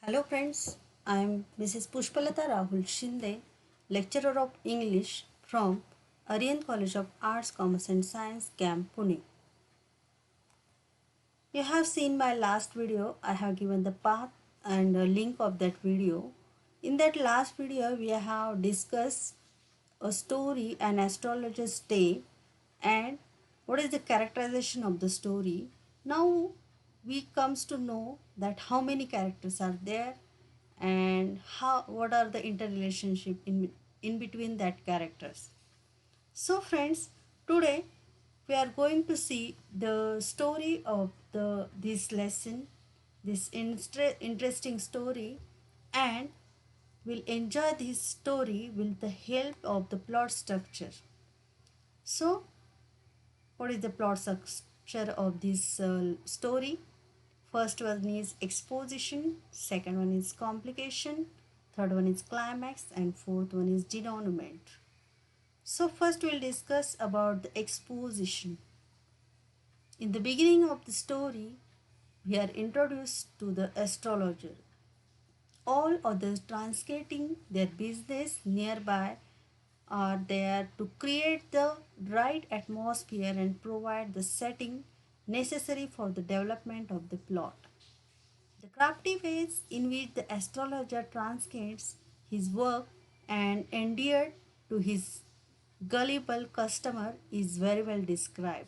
Hello friends, I am Mrs. Pushpalata Rahul Shinde, lecturer of English from Aryan College of Arts, Commerce and Science, Camp Pune. You have seen my last video. I have given the path and a link of that video. In that last video, we have discussed a story, an astrologer's day, and what is the characterization of the story. Now we comes to know that how many characters are there and how what are the interrelationship in between that characters. So friends, today we are going to see the story of this lesson, this interesting story, and we'll enjoy this story with the help of the plot structure. So, what is the plot structure of this story? First one is exposition, second one is complication, third one is climax, and fourth one is denouement. So first we'll discuss about the exposition. In the beginning of the story, we are introduced to the astrologer. All others translating their business nearby are there to create the right atmosphere and provide the setting necessary for the development of the plot. The crafty ways in which the astrologer translates his work and endeared to his gullible customer is very well described.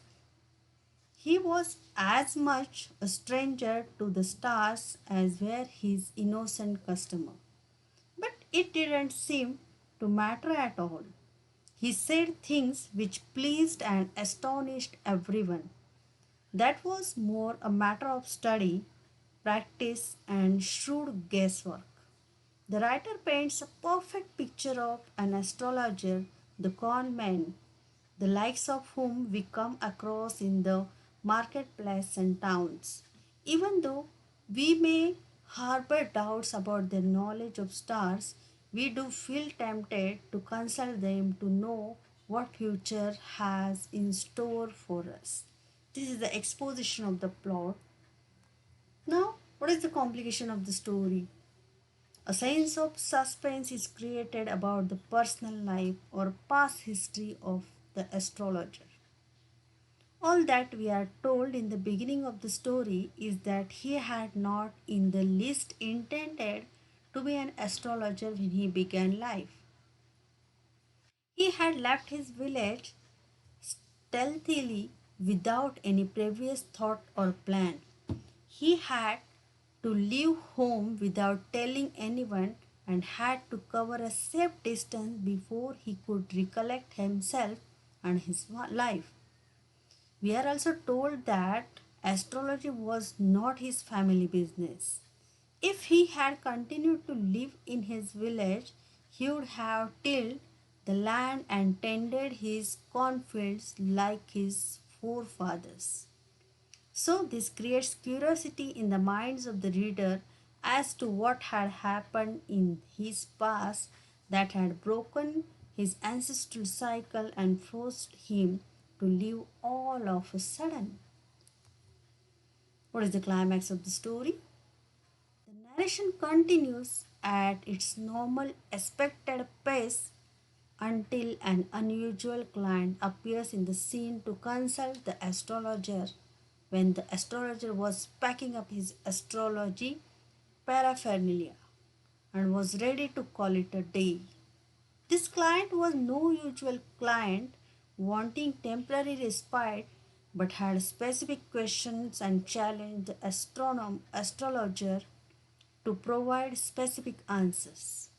He was as much a stranger to the stars as were his innocent customer. But it didn't seem to matter at all. He said things which pleased and astonished everyone. That was more a matter of study, practice, and shrewd guesswork. The writer paints a perfect picture of an astrologer, the con man, the likes of whom we come across in the marketplace and towns. Even though we may harbor doubts about their knowledge of stars, we do feel tempted to consult them to know what future has in store for us. This is the exposition of the plot. Now, what is the complication of the story? A sense of suspense is created about the personal life or past history of the astrologer. All that we are told in the beginning of the story is that he had not in the least intended to be an astrologer when he began life. He had left his village stealthily without any previous thought or plan. He had to leave home without telling anyone and had to cover a safe distance before he could recollect himself and his life. We are also told that astrology was not his family business. If he had continued to live in his village, he would have tilled the land and tended his cornfields like his forefathers. So, this creates curiosity in the minds of the reader as to what had happened in his past that had broken his ancestral cycle and forced him to live all of a sudden. What is the climax of the story? The narration continues at its normal expected pace until an unusual client appears in the scene to consult the astrologer when the astrologer was packing up his astrology paraphernalia and was ready to call it a day. This client was no usual client wanting temporary respite but had specific questions and challenged the astrologer to provide specific answers.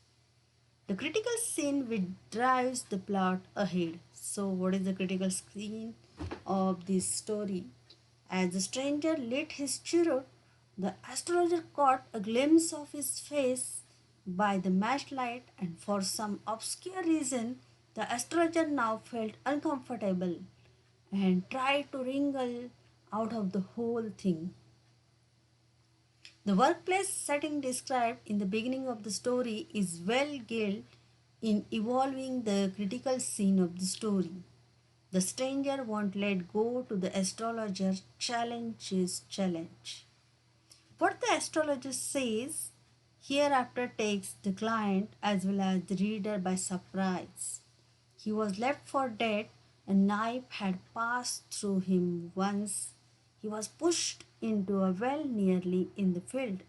The critical scene which drives the plot ahead. So, what is the critical scene of this story? As the stranger lit his cheroot, the astrologer caught a glimpse of his face by the matchlight, and for some obscure reason, the astrologer now felt uncomfortable and tried to wriggle out of the whole thing. The workplace setting described in the beginning of the story is well geared in evolving the critical scene of the story. The stranger won't let go to the astrologer challenge his challenge. What the astrologer says hereafter takes the client as well as the reader by surprise. He was left for dead. A knife had passed through him once. He was pushed into a well nearly in the field.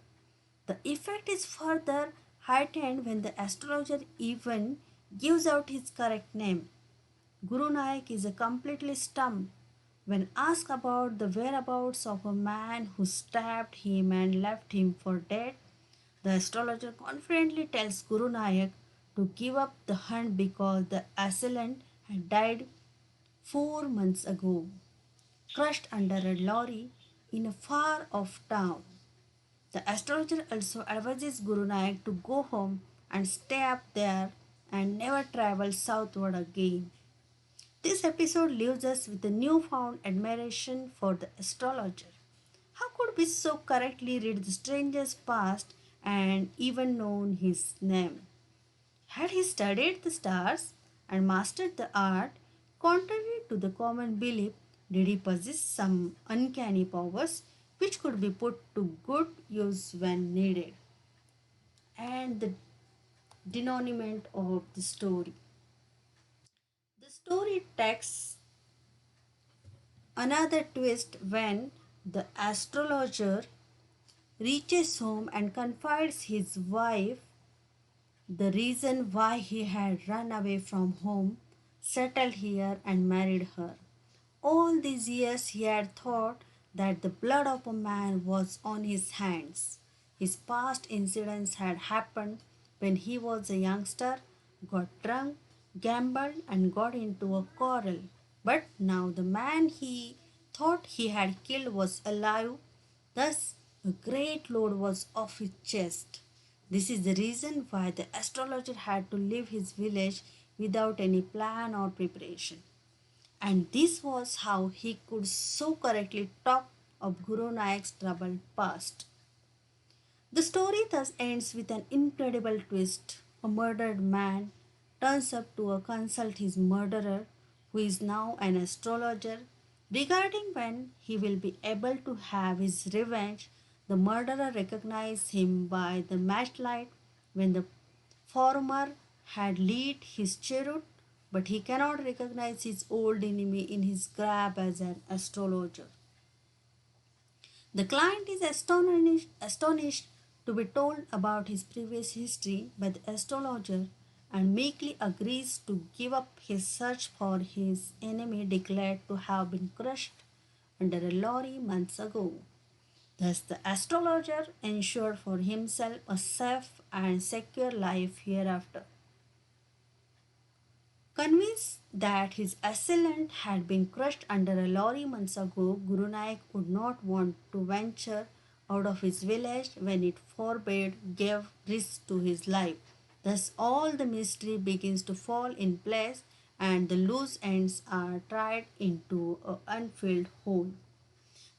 The effect is further heightened when the astrologer even gives out his correct name. Guru Nanak is a completely stumped when asked about the whereabouts of a man who stabbed him and left him for dead. The astrologer confidently tells Guru Nanak to give up the hunt because the assailant had died 4 months ago, crushed under a lorry in a far off town. The astrologer also advises Guru Nanak to go home and stay up there and never travel southward again. This episode leaves us with a newfound admiration for the astrologer. How could we so correctly read the stranger's past and even known his name? Had he studied the stars and mastered the art, contrary to the common belief, did he possess some uncanny powers which could be put to good use when needed? And the denouement of the story. The story takes another twist when the astrologer reaches home and confides his wife the reason why he had run away from home, settled here, and married her. All these years he had thought that the blood of a man was on his hands. His past incidents had happened when he was a youngster, got drunk, gambled, and got into a quarrel. But now the man he thought he had killed was alive. Thus, a great load was off his chest. This is the reason why the astrologer had to leave his village without any plan or preparation. And this was how he could so correctly talk of Guru Nanak's troubled past. The story thus ends with an incredible twist. A murdered man turns up to consult his murderer, who is now an astrologer, regarding when he will be able to have his revenge. The murderer recognized him by the matchlight when the former had lit his chariot, but he cannot recognize his old enemy in his grab as an astrologer. The client is astonished to be told about his previous history by the astrologer and meekly agrees to give up his search for his enemy declared to have been crushed under a lorry months ago. Thus, the astrologer ensured for himself a safe and secure life hereafter. Convinced that his assailant had been crushed under a lorry months ago, Guru Nanak would not want to venture out of his village when it forbade gave risk to his life. Thus, all the mystery begins to fall in place and the loose ends are tied into an unfilled hole.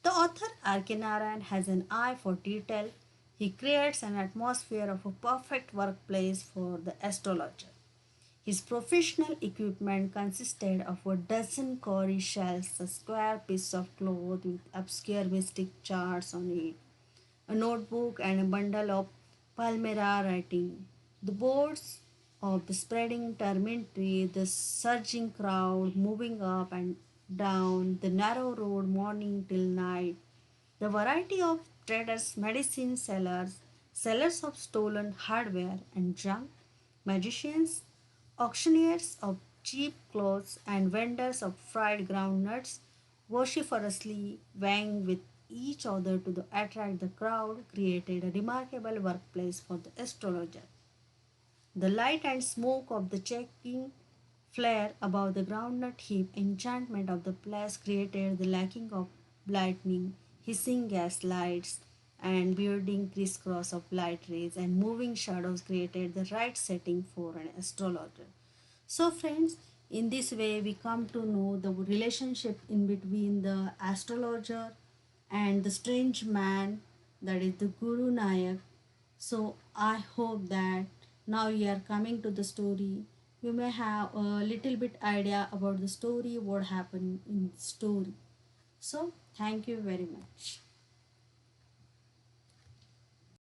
The author R.K. Narayan has an eye for detail. He creates an atmosphere of a perfect workplace for the astrologer. His professional equipment consisted of a dozen cowrie shells, a square piece of cloth with obscure mystic charts on it, a notebook, and a bundle of palmyra writing. The boards of the spreading termitory, the surging crowd moving up and down the narrow road morning till night, the variety of traders, medicine sellers, sellers of stolen hardware and junk, magicians, auctioneers of cheap clothes, and vendors of fried groundnuts vociferously vying with each other to attract the crowd created a remarkable workplace for the astrologer. The light and smoke of the checking flare above the groundnut heap enchantment of the place created the lacking of lightning, hissing gas lights, and bearding crisscross of light rays and moving shadows created the right setting for an astrologer. So, friends, in this way, we come to know the relationship in between the astrologer and the strange man, that is the Guru Nayak. So, I hope that now you are coming to the story. You may have a little bit idea about the story, what happened in the story. So, thank you very much.